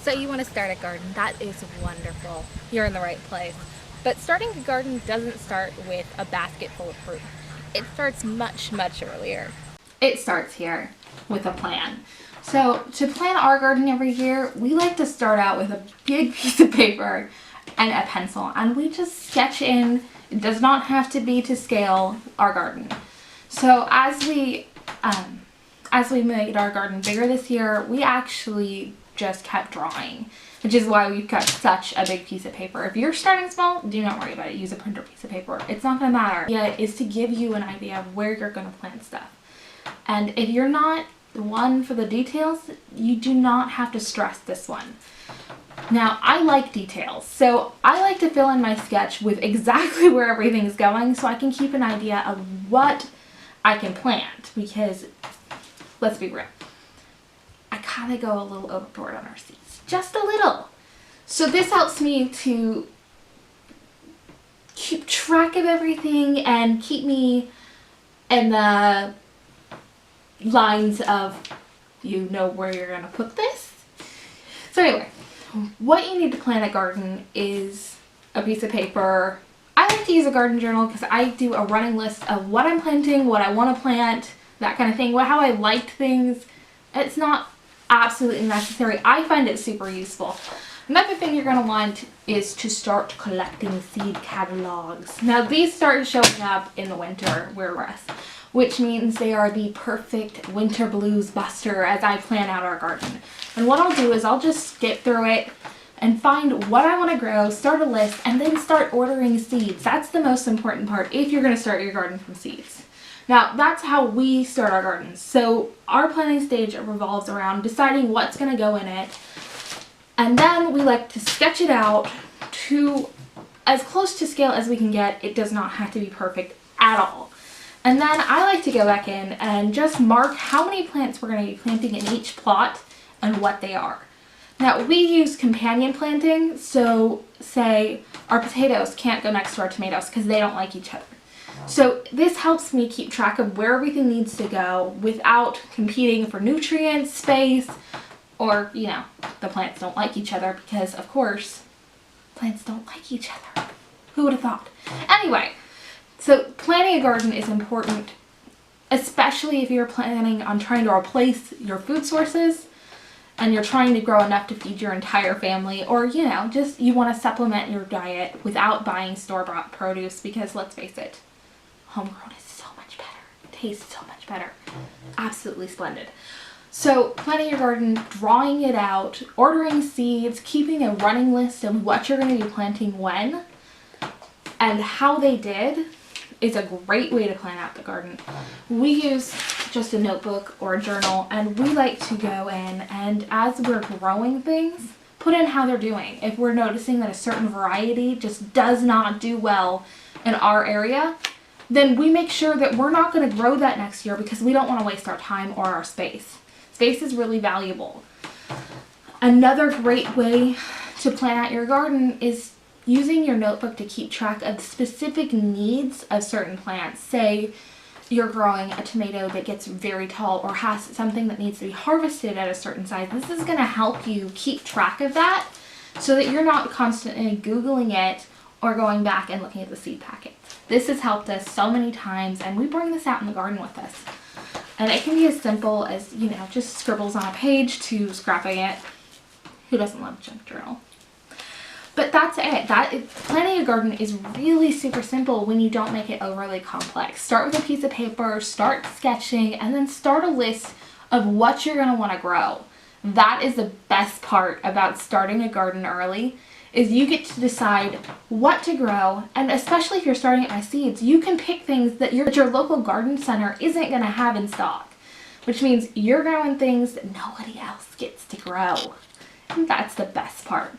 So you want to start a garden. That is wonderful. You're in the right place. But starting a garden doesn't start with a basket full of fruit. It starts much, much earlier. It starts here with a plan. So to plan our garden every year, we like to start out with a big piece of paper and a pencil. And we just sketch in, it does not have to be to scale, our garden. So as we made our garden bigger this year, we actually just kept drawing, which is why we've got such a big piece of paper. If you're starting small, do not worry about it. Use a printer piece of paper. It's not going to matter. The idea is to give you an idea of where you're going to plant stuff. And if you're not the one for the details, you do not have to stress this one. Now, I like details, so I like to fill in my sketch with exactly where everything's going so I can keep an idea of what I can plant, because let's be real, I kind of go a little overboard on our seeds, just a little. So this helps me to keep track of everything and keep me in the lines of, you know, where you're gonna put this. So anyway, what you need to plant a garden is a piece of paper. I like to use a garden journal because I do a running list of what I'm planting, what I want to plant, that kind of thing, how I liked things. It's not absolutely necessary. I find it super useful. Another thing you're going to want is to start collecting seed catalogs. Now these start showing up in the winter, which means they are the perfect winter blues buster as I plan out our garden. And what I'll do is I'll just skip through it and find what I want to grow, start a list, and then start ordering seeds. That's the most important part if you're going to start your garden from seeds. Now, that's how we start our gardens. So our planning stage revolves around deciding what's going to go in it, and then we like to sketch it out to as close to scale as we can get. It does not have to be perfect at all. And then I like to go back in and just mark how many plants we're going to be planting in each plot and what they are. Now, we use companion planting, so say our potatoes can't go next to our tomatoes because they don't like each other. So this helps me keep track of where everything needs to go without competing for nutrients, space, or, you know, the plants don't like each other because, of course, plants don't like each other. Who would have thought? Anyway, so planting a garden is important, especially if you're planning on trying to replace your food sources and you're trying to grow enough to feed your entire family, or, you know, just you want to supplement your diet without buying store-bought produce, because let's face it, homegrown is so much better. It tastes so much better. Absolutely splendid. So planting your garden, drawing it out, ordering seeds, keeping a running list of what you're going to be planting when and how they did is a great way to plan out the garden. We use just a notebook or a journal, and we like to go in and as we're growing things, put in how they're doing. If we're noticing that a certain variety just does not do well in our area, then we make sure that we're not going to grow that next year because we don't want to waste our time or our space. Space is really valuable. Another great way to plan out your garden is using your notebook to keep track of specific needs of certain plants. Say you're growing a tomato that gets very tall or has something that needs to be harvested at a certain size. This is going to help you keep track of that so that you're not constantly Googling it or going back and looking at the seed packets. This has helped us so many times, and we bring this out in the garden with us. And it can be as simple as, you know, just scribbles on a page to scrapping it. Who doesn't love a junk journal? But that's it. Planting a garden is really super simple when you don't make it overly complex. Start with a piece of paper, start sketching, and then start a list of what you're going to want to grow. That is the best part about starting a garden early, is you get to decide what to grow, and especially if you're starting at seeds, you can pick things that your local garden center isn't going to have in stock, which means you're growing things that nobody else gets to grow. And that's the best part.